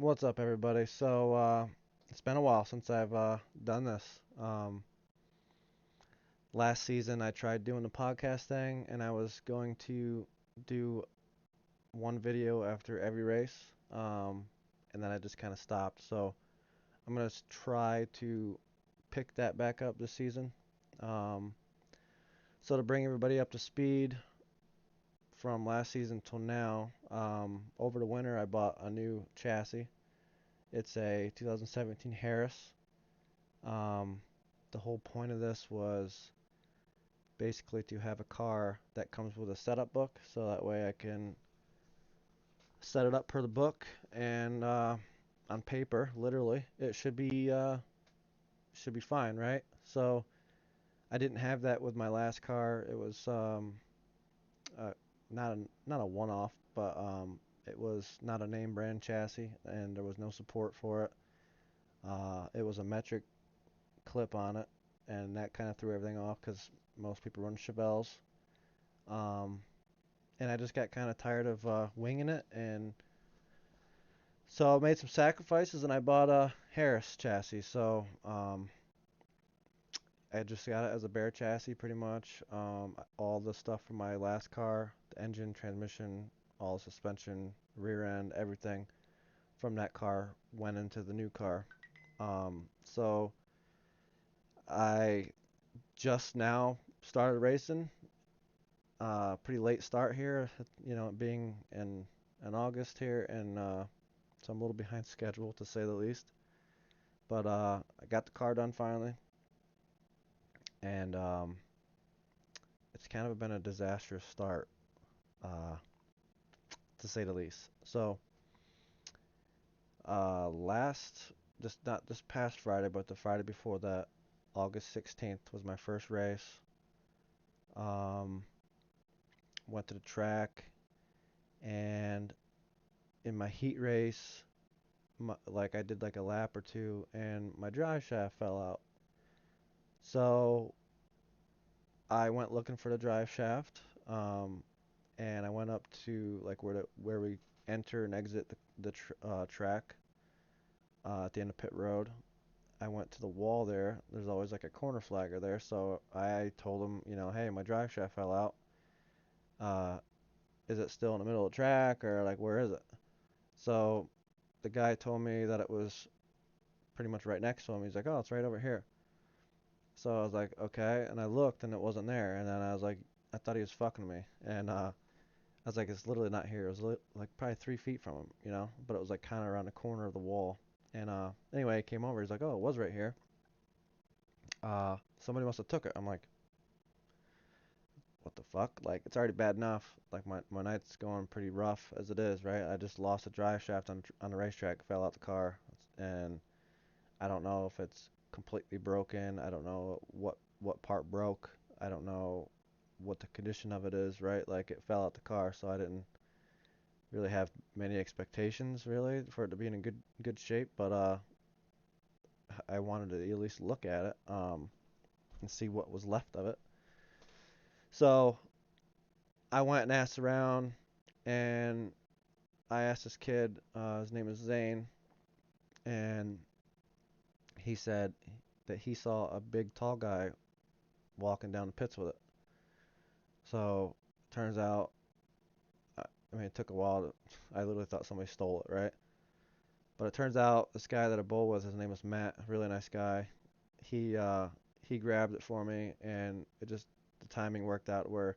What's up, everybody? It's been a while since I've done this. Last season, I tried doing the podcast thing, and I was going to do one video after every race, and then I just kind of stopped. So I'm gonna try to pick that back up this season. Um, so to bring everybody up to speed from last season till now, over the winter, I bought a new chassis. It's a 2017 Harris. Um, the whole point of this was basically to have a car that comes with a setup book, so that way I can set it up per the book and on paper, literally, it should be fine, right? So I didn't have that with my last car. It was uh, not a one-off, but it was not a name brand chassis, and there was no support for it. It was a metric clip on it, and that kind of threw everything off because most people run Chevelles. Um, and I just got kind of tired of winging it, and so I made some sacrifices and I bought a Harris chassis. I just got it as a bare chassis pretty much. All the stuff from my last car, the engine, transmission, all the suspension, rear end, everything from that car went into the new car. So I just now started racing. Pretty late start here, being in August here, and so I'm a little behind schedule to say the least. But I got the car done finally, and it's kind of been a disastrous start, uh, to say the least. So last, just not this past Friday, but the Friday before that, August 16th was my first race. Um, Went to the track, and in my heat race, like I did like a lap or two, and my drive shaft fell out. So I went looking for the drive shaft, and I went up to like where we enter and exit the track at the end of pit road. I went to the wall there. There's always like a corner flagger there, so I told him, hey, my drive shaft fell out. Uh, is it still in the middle of the track or like where is it? So the guy told me that it was pretty much right next to him. He's like, oh, it's right over here. So I was like, okay, and I looked and it wasn't there, and then I was like, I thought he was fucking me, and I was like, it's literally not here. It was like probably 3 feet from him, but it was like kind of around the corner of the wall. And anyway, he came over. He's like, oh, it was right here. Somebody must have took it. I'm like, what the fuck? Like, it's already bad enough. Like my night's going pretty rough as it is, right? I just lost a drive shaft on the racetrack, fell out the car, and I don't know if it's completely broken. I don't know what part broke. I don't know what the condition of it is, right? Like it fell out the car, so I didn't really have many expectations really for it to be in a good shape, but I wanted to at least look at it and see what was left of it. So I went and asked around, and I asked this kid, his name is Zane, and he said that he saw a big tall guy walking down the pits with it. So turns out, I mean, it took a while. I literally thought somebody stole it, right? But it turns out this guy that I bowl with, his name was Matt, really nice guy. He uh, he grabbed it for me, and it just the timing worked out where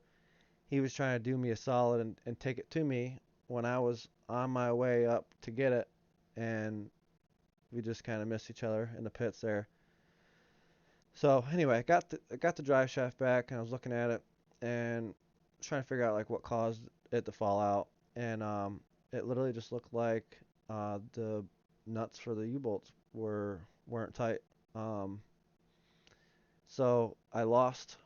he was trying to do me a solid and take it to me when I was on my way up to get it, and we just kind of missed each other in the pits there. So anyway, I got the drive shaft back, and I was looking at it and trying to figure out like what caused it to fall out, and it literally just looked like the nuts for the U-bolts weren't tight. Um, so I lost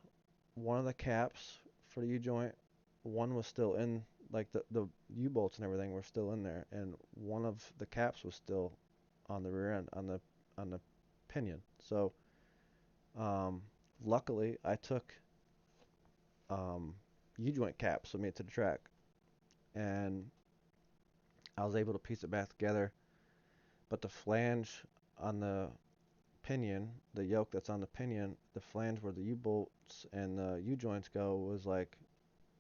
one of the caps for the U-joint. One was still in, like the U-bolts and everything were still in there, and one of the caps was still on the rear end on the pinion. So um, luckily I took um, U-joint caps with me to the track, and I was able to piece it back together. but the flange on the pinion, the yoke that's on the pinion, the flange where the U-bolts and the U-joints go was like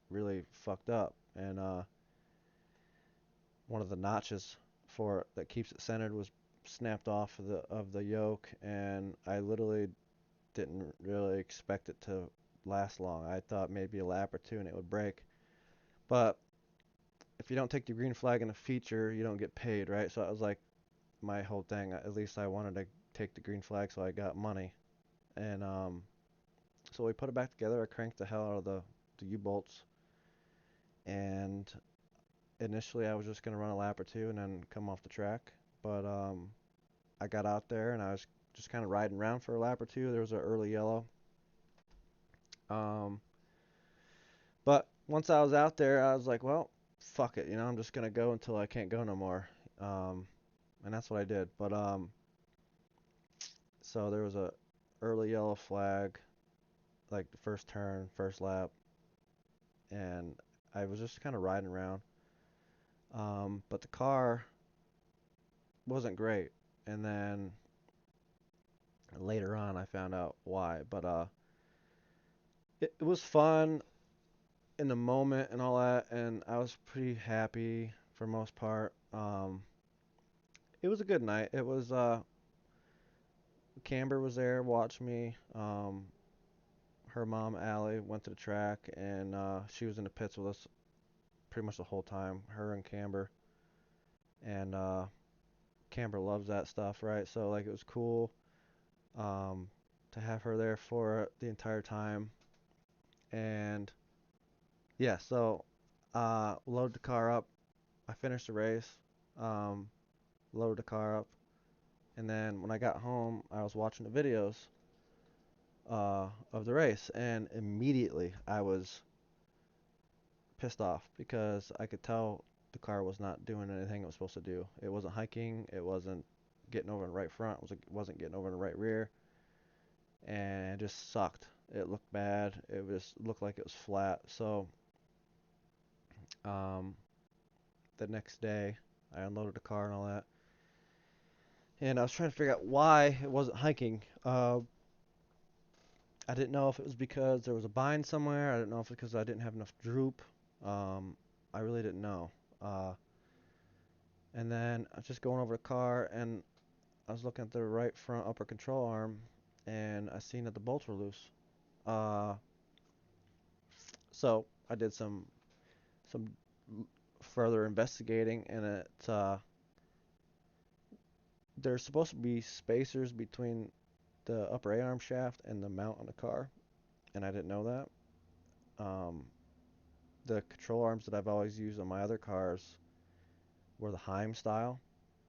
really fucked up, and one of the notches for it that keeps it centered was snapped off of the yoke, and I literally didn't really expect it to last long. I thought maybe a lap or two and it would break. But if you don't take the green flag in a feature, you don't get paid, right? So that was like my whole thing. At least I wanted to take the green flag so I got money. And so we put it back together. I cranked the hell out of the U-bolts. And initially I was just going to run a lap or two and then come off the track. But I got out there and I was just kind of riding around for a lap or two. There was an early yellow. Um, but once I was out there, I was like, well, fuck it. I'm just going to go until I can't go no more. Um, and that's what I did. But so there was a early yellow flag, like the first turn, first lap, and I was just kind of riding around. But the car wasn't great. And then later on, I found out why. But it was fun in the moment and all that, and I was pretty happy for most part. It was a good night. It was Camber was there, watched me. Her mom Allie went to the track, and she was in the pits with us pretty much the whole time. Her and Camber, and Camber loves that stuff, right? So like it was cool um, to have her there for it the entire time. And yeah, so load the car up. I finished the race, um, loaded the car up, and then when I got home, I was watching the videos of the race, and immediately I was pissed off because I could tell the car was not doing anything it was supposed to do. It wasn't hiking, it wasn't getting over in the right front, it wasn't getting over in the right rear, and it just sucked. It looked bad. It just looked like it was flat. So um, the next day, I unloaded the car and all that, and I was trying to figure out why it wasn't hiking. I didn't know if it was because there was a bind somewhere. I didn't know if it was because I didn't have enough droop. Um, I really didn't know. Uh, and then I was just going over the car, and I was looking at the right front upper control arm, and I seen that the bolts were loose. Uh, so I did some further investigating, and there's supposed to be spacers between the upper A arm shaft and the mount on the car, and I didn't know that. The control arms that I've always used on my other cars were the Heim style,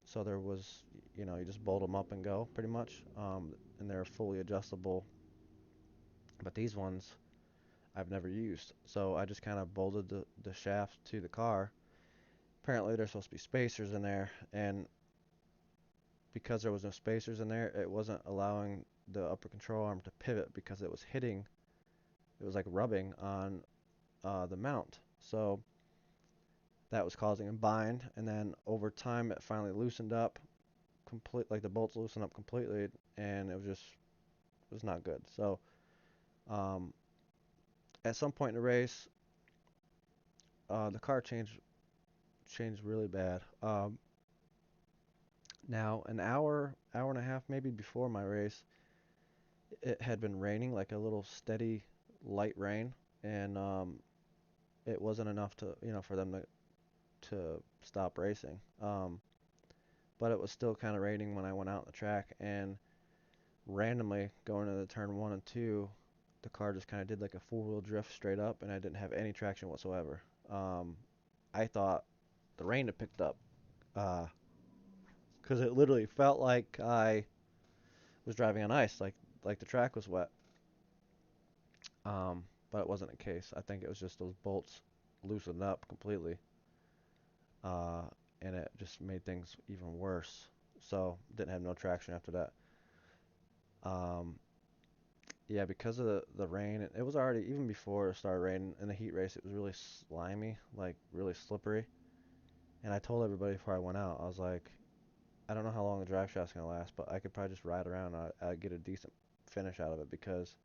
so there was, you just bolt them up and go pretty much, and they're fully adjustable. But these ones I've never used, so I just kind of bolted the shaft to the car. Apparently, there's supposed to be spacers in there, and because there was no spacers in there, it wasn't allowing the upper control arm to pivot because it was hitting, it was like rubbing on the mount. So that was causing a bind, and then over time it finally loosened up like the bolts loosened up completely, and it was not good. So um, at some point in the race, the car changed really bad. Now an hour and a half maybe before my race, it had been raining like a little steady light rain, and it wasn't enough to for them to stop racing. But it was still kind of raining when I went out on the track, and randomly going into turn one and two, the car just kind of did like a four-wheel drift straight up, and I didn't have any traction whatsoever. I thought the rain had picked up because it literally felt like I was driving on ice, like the track was wet. But it wasn't the case. I think it was just those bolts loosened up completely, uh, and it just made things even worse. So didn't have no traction after that. Um, yeah, because of the rain, it was already even before it started raining in the heat race. It was really slimy, like really slippery. And I told everybody before I went out, I was like, I don't know how long the drive shaft's gonna last, but I could probably just ride around. I'd get a decent finish out of it because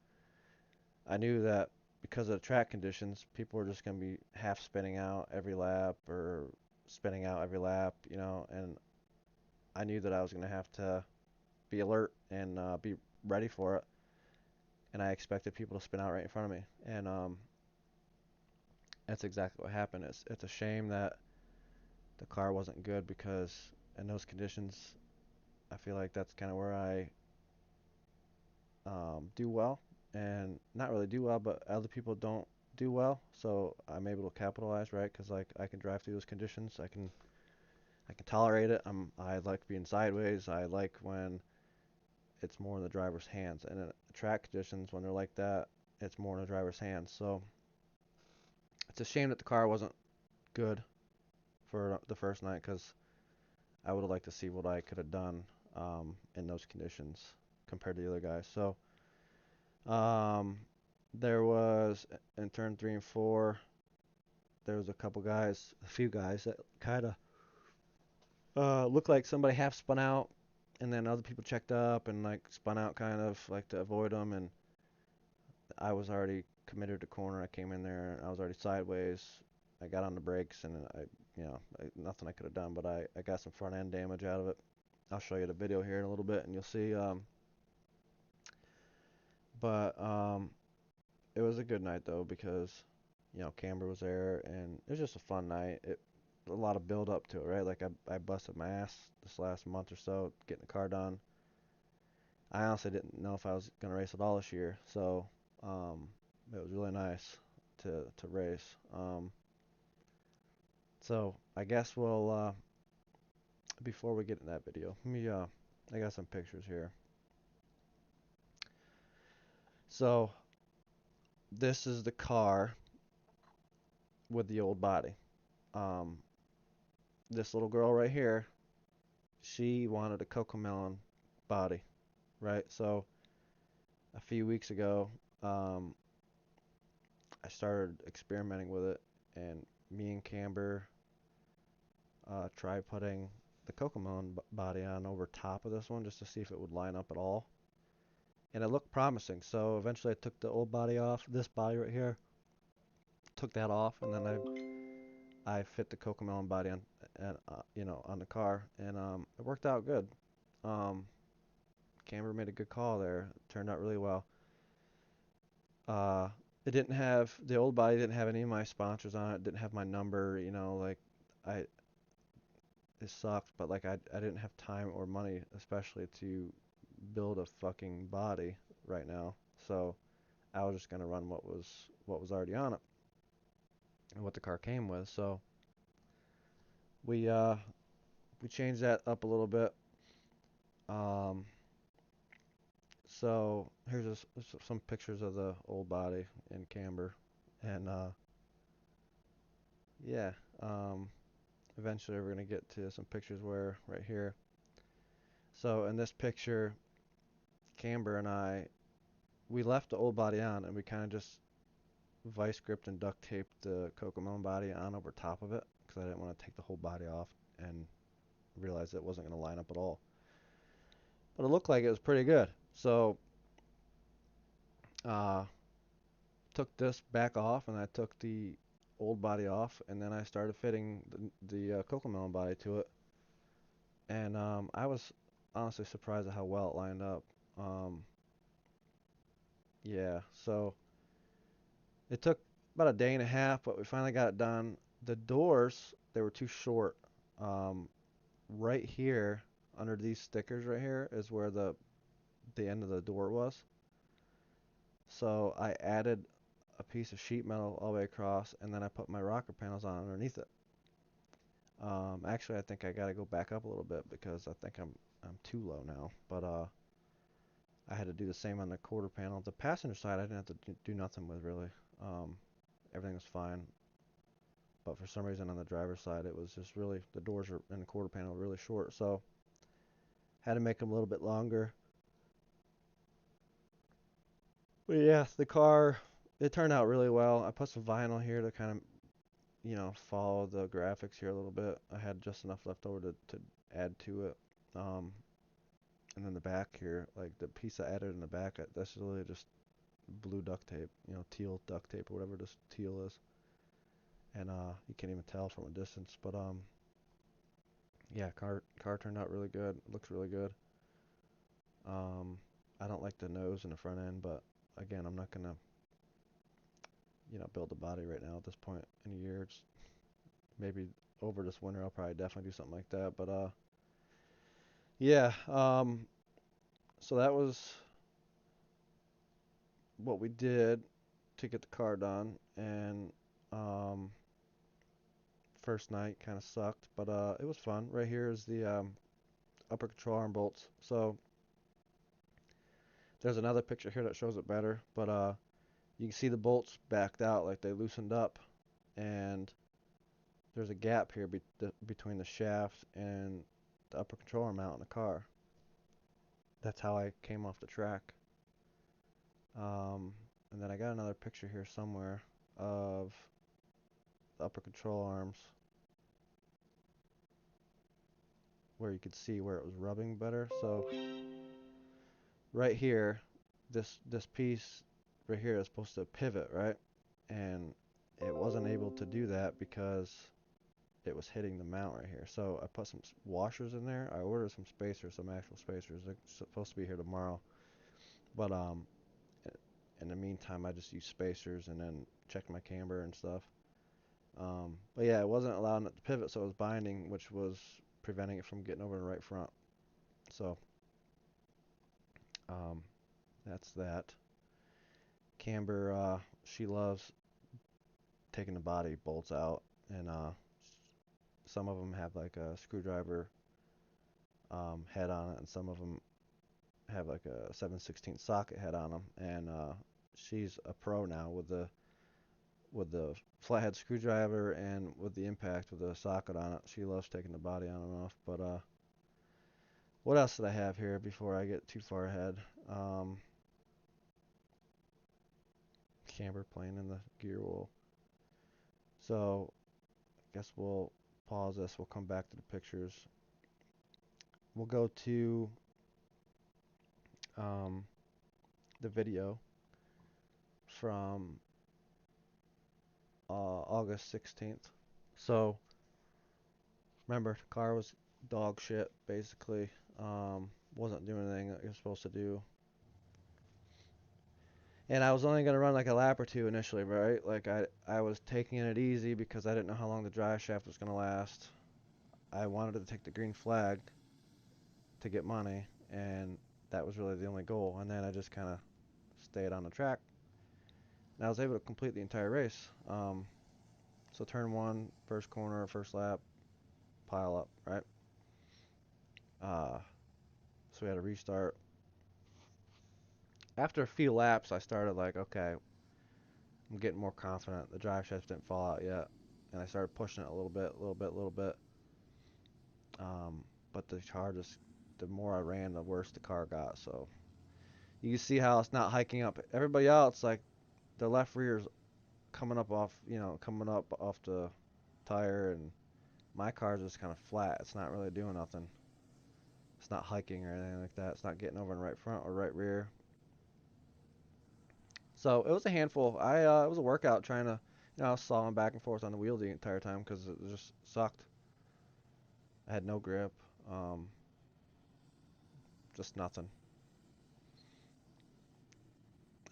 I knew that because of the track conditions, people were just gonna be half spinning out every lap or spinning out every lap, and I knew that I was gonna have to be alert and be ready for it, and I expected people to spin out right in front of me, and that's exactly what happened. It's a shame that the car wasn't good because in those conditions, I feel like that's kind of where I do well, and not really do well, but other people don't do well. So I'm able to capitalize, right? Because like I can drive through those conditions. I can tolerate it. I like being sideways. I like when it's more in the driver's hands. And in track conditions, when they're like that, it's more in the driver's hands. So it's a shame that the car wasn't good for the first night because I would have liked to see what I could have done in those conditions compared to the other guys. So um, there was in turn 3 and 4, there was a few guys that kind of looked like somebody half spun out, and then other people checked up and like spun out kind of like to avoid them. And I was already committed to corner. I came in there, I was already sideways. I got on the brakes, and nothing I could have done, but I got some front end damage out of it. I'll show you the video here in a little bit, and you'll see. But it was a good night though because Camber was there, and it was just a fun night. A lot of build up to it, right? Like I busted my ass this last month or so getting the car done. I honestly didn't know if I was gonna race at all this year, so um, it was really nice to race. So I guess we'll before we get in that video, let me I got some pictures here. So this is the car with the old body. Um, this little girl right here, she wanted a Cocomelon body, right? So a few weeks ago, um, I started experimenting with it, and me and Camber tried putting the Cocomelon body on over top of this one just to see if it would line up at all. And it looked promising. So eventually I took the old body off, this body right here, took that off, and then I fit the Cocomelon body on, and on the car, and it worked out good. Um, Camber made a good call there. It turned out really well. Uh, it didn't have the old body didn't have any of my sponsors on it. It didn't have my number. Like I it sucked, but like I didn't have time or money, especially to build a fucking body right now. So I was just gonna run what was already on it and what the car came with. So we uh we changed that up a little bit. Um, so here's some pictures of the old body in Camber, and yeah. Um, Eventually we're gonna get to some pictures where right here. So in this picture, Camber and I, we left the old body on, and we kind of just vice gripped and duct taped the Cocomelon body on over top of it because I didn't want to take the whole body off and realize it wasn't going to line up at all. But it looked like it was pretty good. So uh, took this back off, and I took the old body off, and then I started fitting the Cocomelon body to it. And I was honestly surprised at how well it lined up. Um, yeah, so it took about a day and a half, but we finally got it done. The doors, they were too short. Um, right here, under these stickers right here, is where the end of the door was. So I added a piece of sheet metal all the way across, and then I put my rocker panels on underneath it. Actually, I think I got to go back up a little bit because I think I'm too low now. But I had to do the same on the quarter panel. The passenger side, I didn't have to do nothing with really. Um, Everything was fine. But for some reason on the driver's side, it was just really the doors are in the quarter panel really short. So had to make them a little bit longer. But yeah, the car, it turned out really well. I put some vinyl here to kind of, follow the graphics here a little bit. I had just enough left over to add to it. Um, and then the back here, like the piece I added in the back, that's really just blue duct tape, teal duct tape or whatever this teal is. And you can't even tell from a distance. But yeah, car turned out really good. Looks really good. Um, I don't like the nose and the front end, but again, I'm not gonna build a body right now at this point in a year. It's maybe over this winter I'll probably definitely do something like that. But yeah. So that was what we did to get the car done, and um, first night kind of sucked, but it was fun. Right here is the upper control arm bolts. So there's another picture here that shows it better, but you can see the bolts backed out, like they loosened up, and there's a gap here between the shaft and the upper control arm mount in the car. That's how I came off the track. Um, and then I got another picture here somewhere of the upper control arms where you could see where it was rubbing better. So right here, this piece right here is supposed to pivot, right? And it wasn't able to do that because it was hitting the mount right here. So I put some washers in there. I ordered some spacers, some actual spacers. They're supposed to be here tomorrow. But in the meantime, I just used spacers and then checked my camber and stuff. But yeah, it wasn't allowing it to pivot, so it was binding, which was preventing it from getting over the right front. So um, that's that. Camber, she loves taking the body bolts out, and some of them have like a screwdriver head on it, and some of them have like a 7/16 socket head on them. And she's a pro now with the flathead screwdriver and with the impact with the socket on it. She loves taking the body on and off. But what else did I have here before I get too far ahead? Camber playing in the gear wheel. So I guess we'll pause this. We'll come back to the pictures. We'll go to um, the video from August 16th. So remember, the car was dog shit basically. Wasn't doing anything that you're supposed to do. And I was only gonna run like a lap or two initially, right? Like I was taking it easy because I didn't know how long the drive shaft was gonna last. I wanted to take the green flag to get money, and that was really the only goal. And then I just kind of stayed on the track, and I was able to complete the entire race. So turn one, first corner, first lap, pile up, right? Uh, so we had a restart. After a few laps, I started like, okay, I'm getting more confident. The drive shaft didn't fall out yet, and I started pushing it a little bit, a little bit, a little bit. Um, but the car just, the more I ran, the worse the car got. So you can see how it's not hiking up. Everybody else, like the left rear's coming up off, coming up off the tire, and my car's just kind of flat. It's not really doing nothing. It's not hiking or anything like that. It's not getting over in right front or right rear. So it was a handful. It was a workout trying to, I was sawing back and forth on the wheel the entire time because it just sucked. I had no grip, um, just nothing.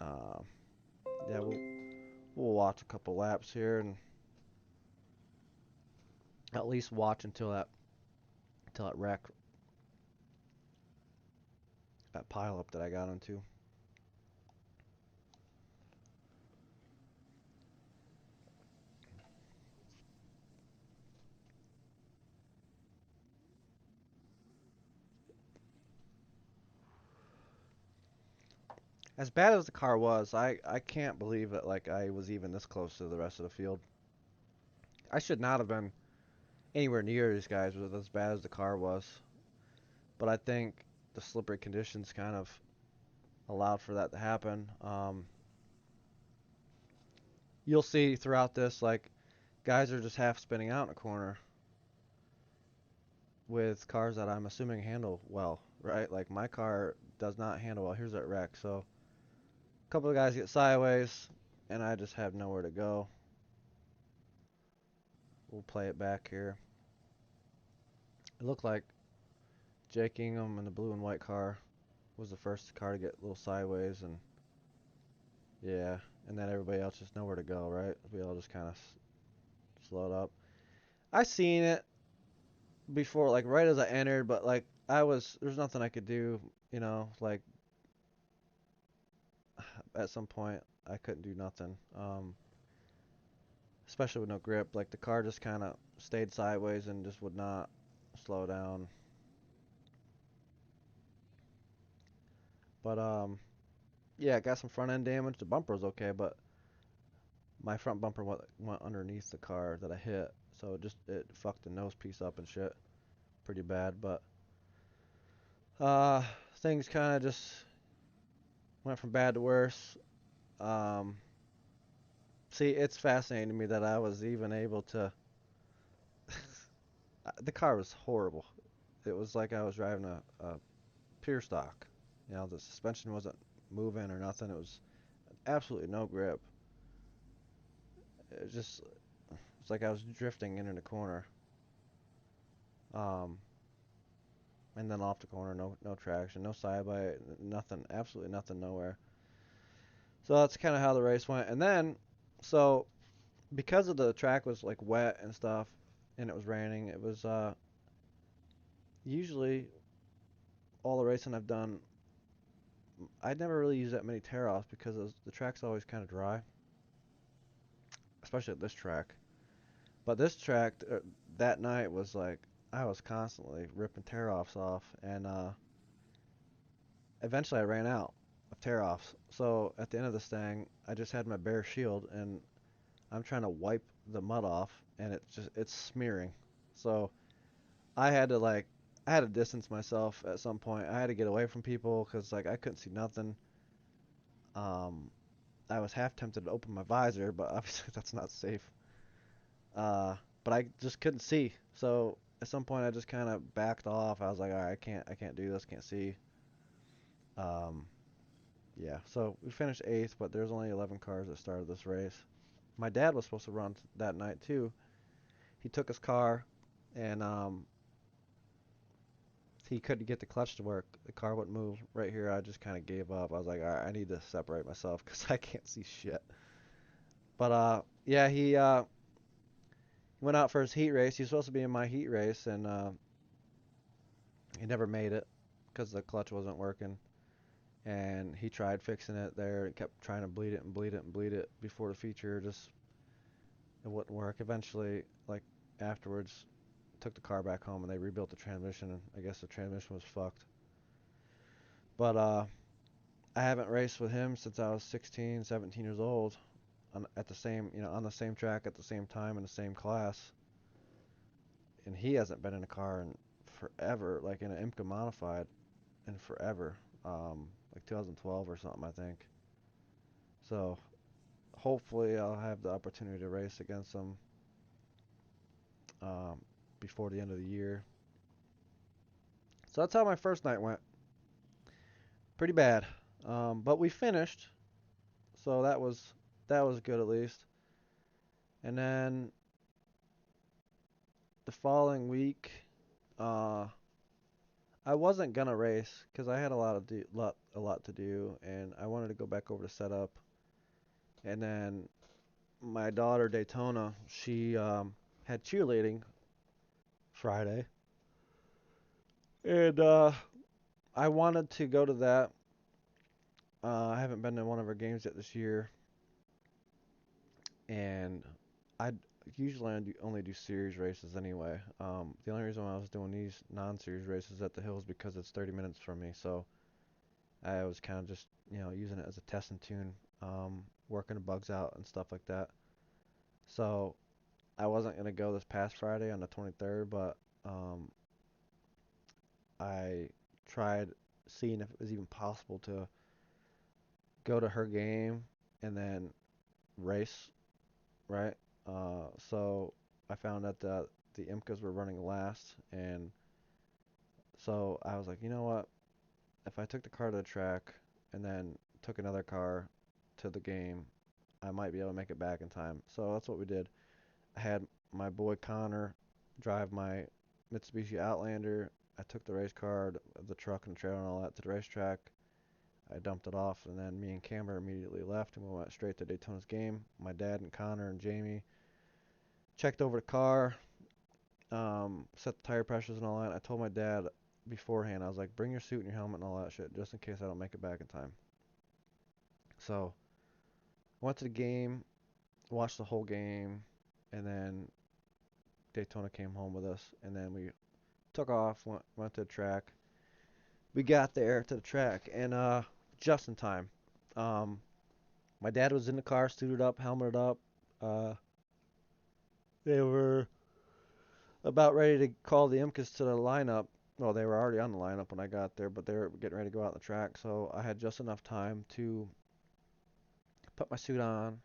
Uh, yeah, we'll watch a couple laps here and at least watch until that wreck, that pile up that I got into. As bad as the car was, I can't believe that like I was even this close to the rest of the field. I should not have been anywhere near these guys with as bad as the car was. But I think the slippery conditions kind of allowed for that to happen. You'll see throughout this, like guys are just half spinning out in a corner, with cars that I'm assuming handle well, right? Like my car does not handle well. Here's that wreck. So a couple of guys get sideways, and I just have nowhere to go. We'll play it back here. It looked like Jake Ingham in the blue and white car was the first car to get a little sideways, and yeah, and then everybody else just nowhere to go, right? We all just kind of slowed up. I seen it before, like right as I entered, but like there's nothing I could do, like at some point I couldn't do nothing, especially with no grip. Like the car just kind of stayed sideways and just would not slow down. But yeah, I got some front end damage. The bumper was okay, but my front bumper went underneath the car that I hit, so it fucked the nose piece up and shit pretty bad. But uh, things kind of just went from bad to worse. Um, See, it's fascinating to me that I was even able to. The car was horrible. It was like I was driving a pure stock. The suspension wasn't moving or nothing. It was absolutely no grip. It's like I was drifting in a corner. Um, and then off the corner, no traction, no side by nothing, absolutely nothing, nowhere. So that's kind of how the race went. And then, so because of the track was like wet and stuff, and it was raining, it was usually all the racing I've done, I'd never really use that many tear offs because the track's always kind of dry, especially at this track. But this track that night was like I was constantly ripping tear offs off, and eventually I ran out of tear offs. So at the end of this thing, I just had my bare shield, and I'm trying to wipe the mud off, and it's smearing. So I had to like I had to distance myself at some point. I had to get away from people because like I couldn't see nothing. Um, I was half tempted to open my visor, but obviously that's not safe. Uh, but I just couldn't see. So at some point I just kind of backed off. I was like, all right, I can't do this, can't see. Um, yeah. So we finished eighth, but there's only 11 cars that started this race. My dad was supposed to run that night too. He took his car, and he couldn't get the clutch to work. The car wouldn't move. Right here, I just kind of gave up. I was like, all right, I need to separate myself because I can't see shit. But yeah, he went out for his heat race. He was supposed to be in my heat race, and he never made it because the clutch wasn't working. And he tried fixing it there and kept trying to bleed it and bleed it and bleed it before the feature. Just it wouldn't work. Eventually, like afterwards, took the car back home and they rebuilt the transmission. And I guess the transmission was fucked. But I haven't raced with him since I was 16, 17 years old. At the same, on the same track at the same time in the same class. And he hasn't been in a car in forever, like in an IMCA modified in forever, like 2012 or something, I think. So hopefully I'll have the opportunity to race against him um, before the end of the year. So that's how my first night went. Pretty bad, but we finished, so that was good at least. And then the following week, uh, I wasn't gonna race because I had a lot to do, and I wanted to go back over to setup. And then my daughter Daytona, she had cheerleading Friday, and I wanted to go to that. I haven't been to one of her games yet this year, and I usually only do series races anyway. The only reason why I was doing these non-series races at the hills because it's 30 minutes from me, so I was kind of just using it as a test and tune, working the bugs out and stuff like that. So I wasn't gonna go this past Friday on the 23rd, but um, I tried seeing if it was even possible to go to her game and then race, right? So I found that the IMCAs were running last, and So I was like, you know what? If I took the car to the track and then took another car to the game, I might be able to make it back in time. So that's what we did. I had my boy Connor drive my Mitsubishi Outlander. I took the race car, the truck and the trailer and all that to the racetrack. I dumped it off, and then me and Camber immediately left, and we went straight to Daytona's game. My dad and Connor and Jamie checked over the car, set the tire pressures and all that. I told my dad beforehand, I was like, bring your suit and your helmet and all that shit, just in case I don't make it back in time. So I went to the game, watched the whole game, and then Daytona came home with us, and then we took off, went to the track. We got there to the track, and just in time. Um, my dad was in the car, suited up, helmeted up. Uh, they were about ready to call the IMCAs to the lineup. Well, they were already on the lineup when I got there, but they were getting ready to go out on the track. So I had just enough time to put my suit on,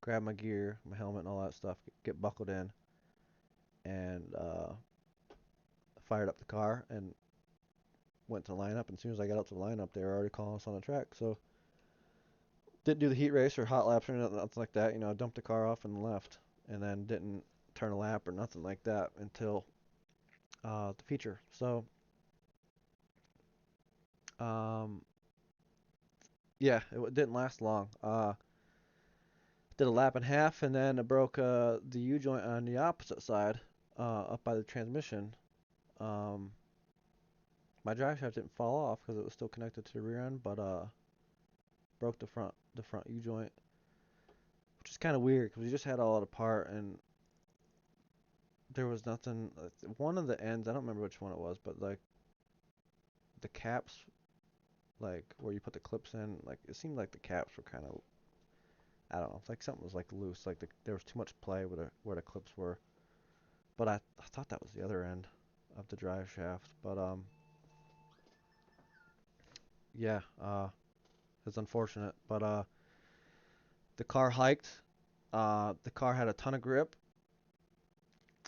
grab my gear, my helmet, and all that stuff, get buckled in, and fired up the car and went to the lineup. And as soon as I got up to the lineup, they were already calling us on the track. So didn't do the heat race or hot laps or nothing like that. You know, dumped the car off and left, and then didn't turn a lap or nothing like that until the feature. So um, yeah, it didn't last long. Did a lap and a half, and then I broke the U joint on the opposite side, up by the transmission. Um, my drive shaft didn't fall off because it was still connected to the rear end, but broke the front U joint, which is kind of weird because we just had all it apart and there was nothing. One of the ends, I don't remember which one it was, but like the caps, like where you put the clips in, like it seemed like the caps were kind of, I don't know, like something was like loose, like there was too much play where the clips were. But I thought that was the other end of the drive shaft. But yeah, it's unfortunate. But the car hiked. The car had a ton of grip,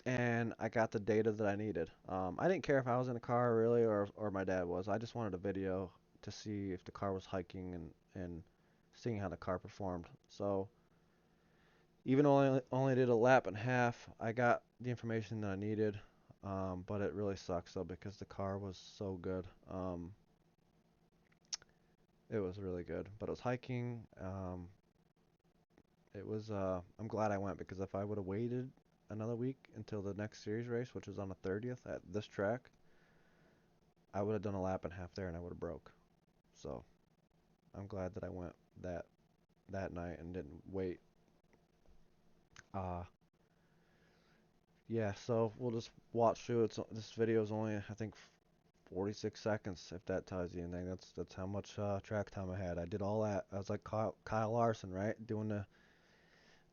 and I got the data that I needed. I didn't care if I was in the car really or my dad was. I just wanted a video to see if the car was hiking and seeing how the car performed. So even though I only did a lap and a half, I got the information that I needed. But it really sucks though because the car was so good. It was really good, but it was hiking. It was. I'm glad I went because if I would have waited another week until the next series race, which is on the 30th at this track, I would have done a lap and a half there and I would have broke. So I'm glad that I went that that night and didn't wait. Uh, yeah. So we'll just watch through. This video is only I think 46 seconds, if that tells you anything. That's how much track time I had. I did all that. I was like Kyle Larson, right? Doing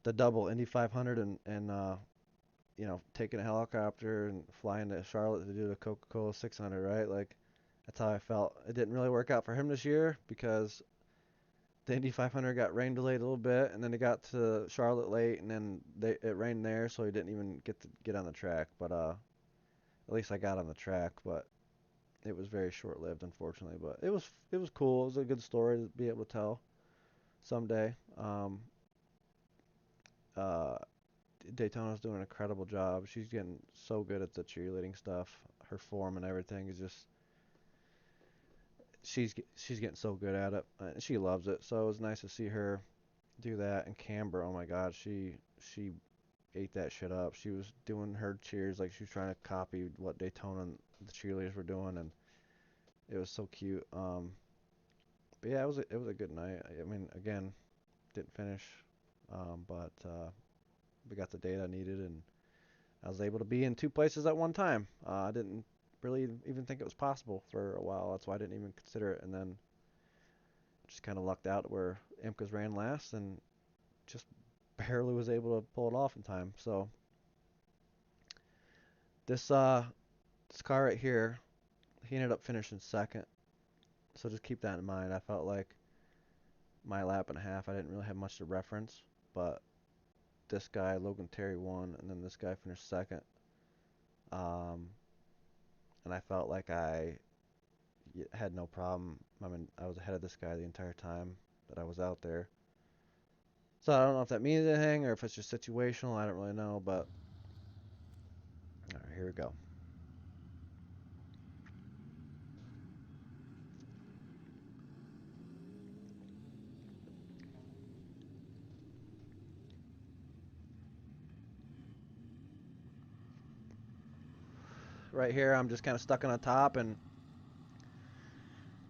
the double Indy 500 and taking a helicopter and flying to Charlotte to do the Coca-Cola 600, right? Like that's how I felt. It didn't really work out for him this year because the Indy 500 got rain delayed a little bit, and then they got to Charlotte late, and then it rained there, so he didn't even get to get on the track. But at least I got on the track, but it was very short-lived, unfortunately. But it was cool. It was a good story to be able to tell someday. Uh, Daytona's doing an incredible job. She's getting so good at the cheerleading stuff. Her form and everything is just she's getting so good at it. She loves it. So it was nice to see her do that. And Camber, oh my God, she ate that shit up. She was doing her cheers like she was trying to copy what Daytona and the cheerleaders were doing, and it was so cute. But yeah, it was a good night. I mean, again, didn't finish, but we got the data I needed, and I was able to be in two places at one time. I didn't really even think it was possible for a while. That's why I didn't even consider it. And then just kind of lucked out where IMCA's ran last and just barely was able to pull it off in time. So this this car right here, he ended up finishing second. So just keep that in mind. I felt like my lap and a half, I didn't really have much to reference, but this guy, Logan Terry, won, and then this guy finished second. Um, and I felt like had no problem. I mean, I was ahead of this guy the entire time that I was out there. So I don't know if that means anything or if it's just situational. I don't really know, but all right, here we go. Right here, I'm just kind of stuck on the top and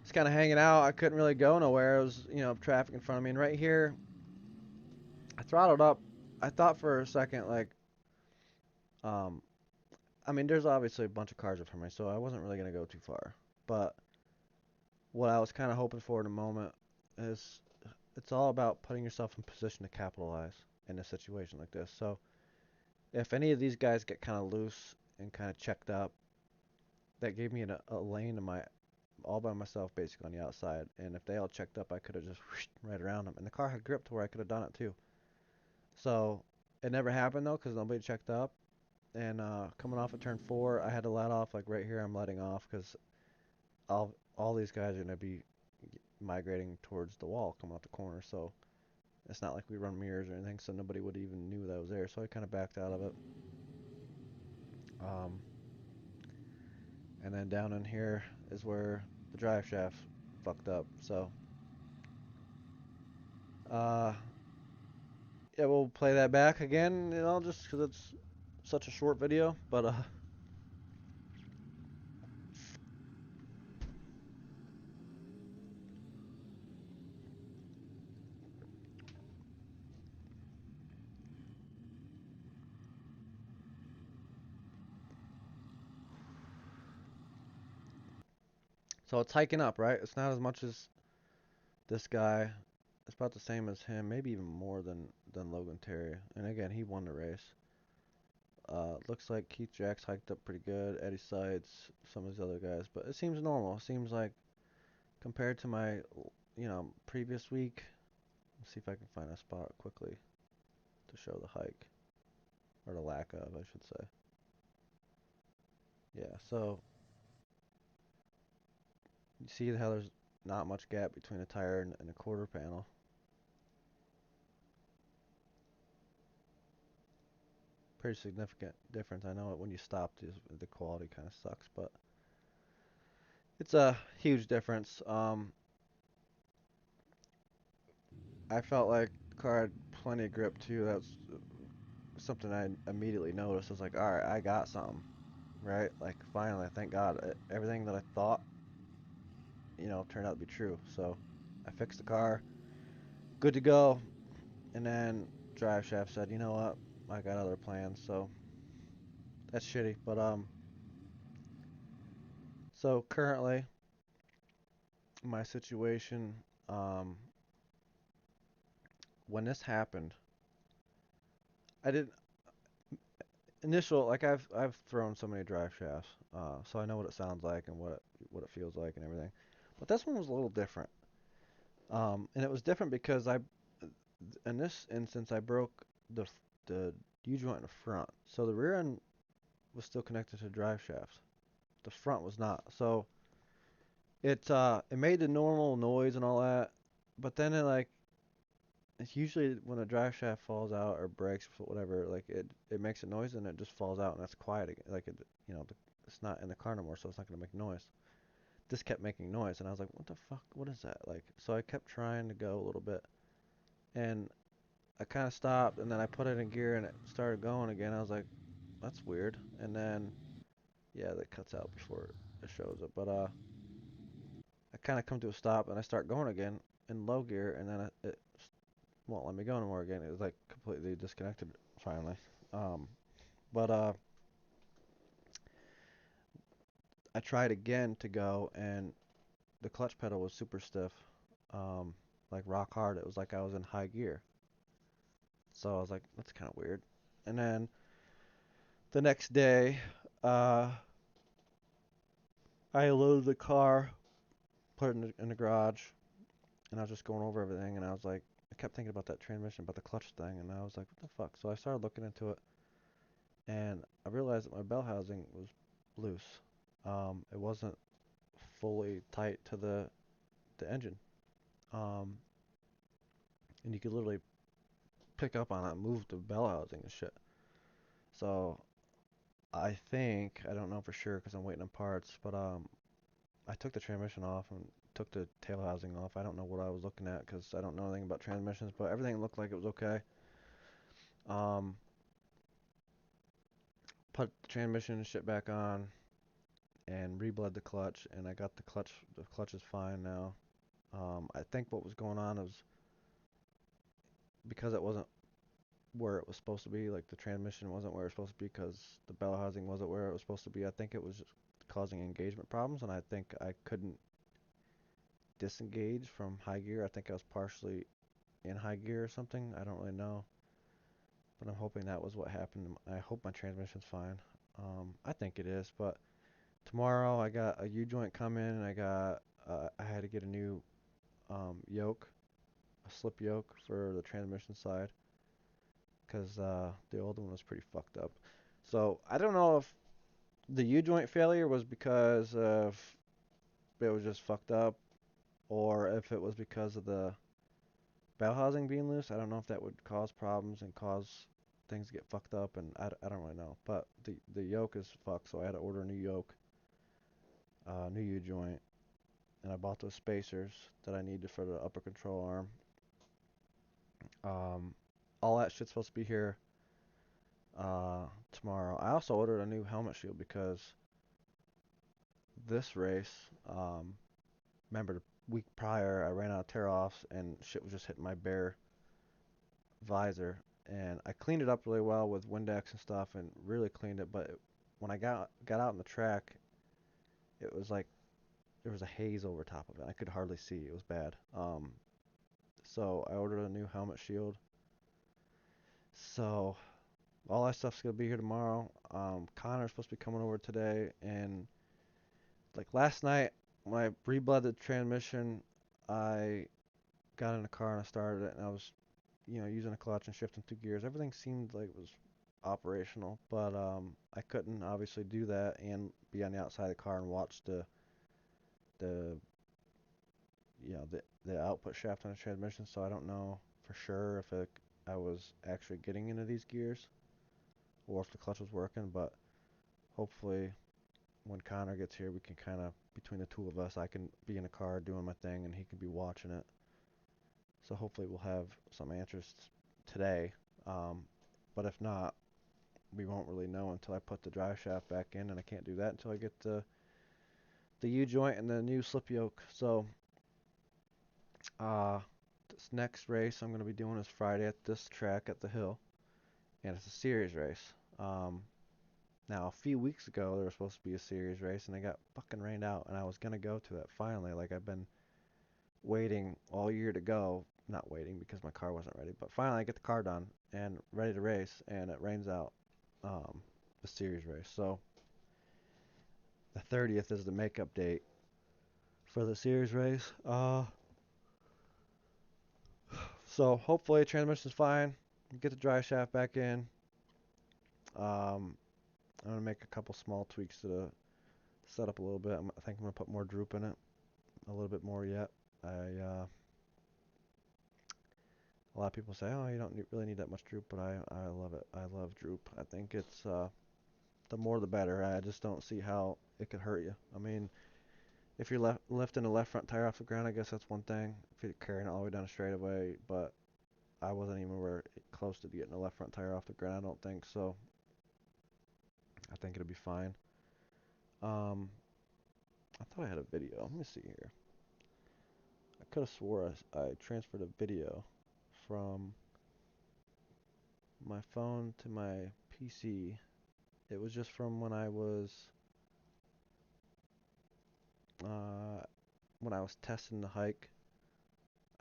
just kind of hanging out. I couldn't really go nowhere. It was, traffic in front of me. And right here, I throttled up. I thought for a second, like, um, I mean, there's obviously a bunch of cars in front of me, so I wasn't really gonna go too far. But what I was kind of hoping for in a moment is it's all about putting yourself in position to capitalize in a situation like this. So if any of these guys get kind of loose and kind of checked up, that gave me a lane to my all by myself basically on the outside. And if they all checked up, I could have just whooshed right around them. And the car had grip to where I could have done it too. So it never happened though because nobody checked up. And coming off of turn four, I had to let off like right here. I'm letting off because all these guys are gonna be migrating towards the wall coming out the corner. So it's not like we run mirrors or anything, so nobody would even knew that I was there. So I kind of backed out of it. Um, and then down in here is where the drive shaft fucked up. So uh, yeah, we'll play that back again, just because it's such a short video. But so it's hiking up, right? It's not as much as this guy. It's about the same as him, maybe even more than Logan Terry. And again, he won the race. Looks like Keith Jack's hiked up pretty good. Eddie Sides, some of these other guys, but it seems normal. It seems like compared to my, previous week. Let's see if I can find a spot quickly to show the hike or the lack of, I should say. Yeah, so you see how there's not much gap between a tire and a quarter panel. Pretty significant difference. I know when you stop, the quality kind of sucks, but it's a huge difference. I felt like the car had plenty of grip too. That's something I immediately noticed. I was like, all right, I got something, right? Like finally, thank God, everything that I thought, turned out to be true. So I fixed the car, good to go. And then drive shaft said, you know what, I got other plans. So that's shitty. But so currently my situation, um, when this happened, I didn't initial like I've thrown so many drive shafts, so I know what it sounds like and what it feels like and everything. But this one was a little different. And it was different because in this instance, I broke the U joint in the front. So the rear end was still connected to the drive shaft. The front was not. So it made the normal noise and all that, but then it's usually when a drive shaft falls out or breaks or whatever, like it makes a noise and it just falls out and that's quiet again. Like it's not in the car no more, so it's not gonna make noise. This kept making noise and I was like, what the fuck? What is that? Like, so I kept trying to go a little bit and I kind of stopped and then I put it in gear and it started going again. I was like, that's weird. And then, yeah, that cuts out before it shows it. But I kind of come to a stop and I start going again in low gear and then it won't let me go anymore again. It was like completely disconnected finally. Um, but I tried again to go and the clutch pedal was super stiff, um, like rock hard. It was like I was in high gear. So I was like, that's kind of weird. And then the next day, uh, I loaded the car, put it in the garage, and I was just going over everything. And I was like, I kept thinking about that transmission, about the clutch thing, and I was like, what the fuck? So I started looking into it, and I realized that my bell housing was loose. It wasn't fully tight to the engine. Um, and you could literally pick up on it and move the bell housing and shit. So I think, I don't know for sure because I'm waiting on parts, but I took the transmission off and took the tail housing off. I don't know what I was looking at because I don't know anything about transmissions, but everything looked like it was okay. Um, put the transmission and shit back on and rebled the clutch, and I got the clutch. The clutch is fine now. I think what was going on is because it wasn't where it was supposed to be, like the transmission wasn't where it was supposed to be because the bell housing wasn't where it was supposed to be. I think it was just causing engagement problems, and I think I couldn't disengage from high gear. I think I was partially in high gear or something. I don't really know, but I'm hoping that was what happened. I hope my transmission's fine. I think it is, but tomorrow I got a U joint coming, and I had to get a new yoke, a slip yoke for the transmission side, because the old one was pretty fucked up. So I don't know if the U joint failure was because of it was just fucked up, or if it was because of the bell housing being loose. I don't know if that would cause problems and cause things to get fucked up, and I don't really know. But the yoke is fucked, so I had to order a new yoke, new U joint, and I bought those spacers that I needed for the upper control arm. Um, all that shit's supposed to be here tomorrow. I also ordered a new helmet shield because this race, remember the week prior, I ran out of tear-offs and shit was just hitting my bare visor. And I cleaned it up really well with Windex and stuff and really cleaned it. But when I got out on the track, it was like there was a haze over top of it. I could hardly see. It was bad. So I ordered a new helmet shield. So all that stuff's gonna be here tomorrow. Connor's supposed to be coming over today, and like last night when I rebled the transmission, I got in the car and I started it, and I was, using a clutch and shifting through gears. Everything seemed like it was operational, but I couldn't obviously do that and be on the outside of the car and watch the the output shaft on the transmission. So I don't know for sure if I was actually getting into these gears or if the clutch was working, but hopefully when Connor gets here, we can kind of, between the two of us, I can be in the car doing my thing and he can be watching it. So hopefully we'll have some answers today. Um, but if not, we won't really know until I put the drive shaft back in, and I can't do that until I get the U joint and the new slip yoke. So uh, this next race I'm going to be doing is Friday at this track at the hill, and it's a series race. Now a few weeks ago there was supposed to be a series race, and it got fucking rained out, and I was gonna go to it finally. Like I've been waiting all year to go. Not waiting because my car wasn't ready, but finally I get the car done and ready to race, and it rains out um, the series race. So the 30th is the makeup date for the series race. So hopefully transmission's fine. Get the drive shaft back in. Um, I'm gonna make a couple small tweaks to the setup a little bit. I think I'm gonna put more droop in it, a little bit more yet. A lot of people say, oh, you don't really need that much droop, but I love it. I love droop. I think it's the more the better. I just don't see how it could hurt you. I mean, if you're lifting the left front tire off the ground, I guess that's one thing. If you're carrying it all the way down a straightaway, but I wasn't even close to getting the left front tire off the ground. I don't think so. I think it'll be fine. Um, I thought I had a video. Let me see here. I could have swore I transferred a video from my phone to my PC. It was just from uh, when I was testing the hike.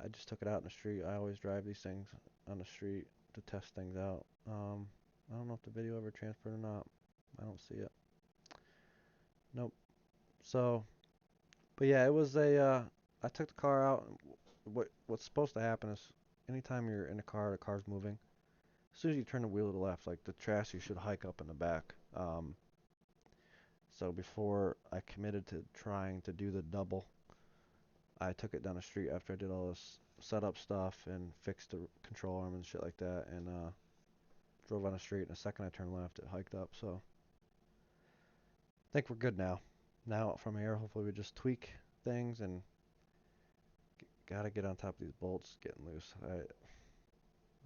I just took it out in the street. I always drive these things on the street to test things out. I don't know if the video ever transferred or not. I don't see it. Nope. So, but yeah, it was I took the car out. What's supposed to happen is anytime you're in a car, the car's moving. As soon as you turn the wheel to the left, like the chassis should hike up in the back. So before I committed to trying to do the double, I took it down the street after I did all this setup stuff and fixed the control arm and shit like that, and drove on the street. And the second I turned left, it hiked up. So I think we're good now. Now from here, hopefully we just tweak things and gotta get on top of these bolts getting loose.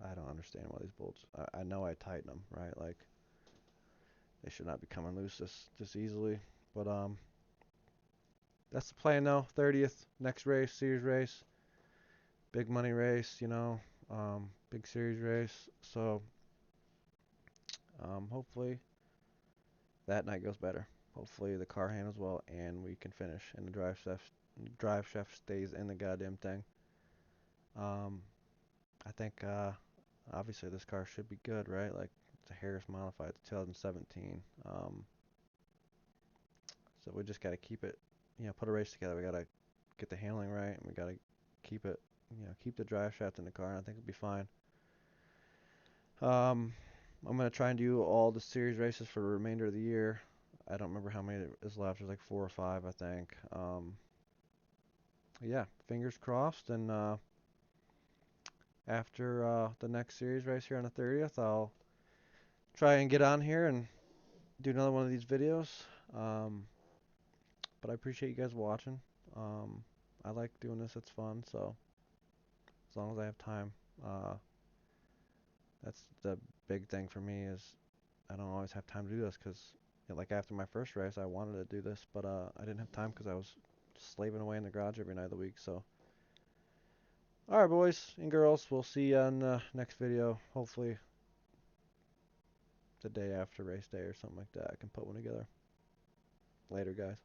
I don't understand why these bolts. I know I tighten them right, like they should not be coming loose this easily. But that's the plan though. 30th next race, series race, big money race, big series race. So hopefully that night goes better. Hopefully the car handles well and we can finish and the drive shaft stays in the goddamn thing. Um, I think obviously this car should be good, right? Like it's a Harris modified, it's 2017. So we just got to keep it, put a race together. We got to get the handling right, and we got to keep it, keep the drive shaft in the car, and I think it'll be fine. Um, I'm gonna try and do all the series races for the remainder of the year. I don't remember how many is left. There's like 4 or 5, I think. Yeah, fingers crossed. And after the next series race here on the 30th, I'll try and get on here and do another one of these videos. Um, but I appreciate you guys watching. Um, I like doing this. It's fun. So as long as I have time, uh, that's the big thing for me is I don't always have time to do this because like after my first race, I wanted to do this, but I didn't have time because I was slaving away in the garage every night of the week. So, all right, boys and girls, we'll see you on the next video. Hopefully, the day after race day or something like that. I can put one together. Later, guys.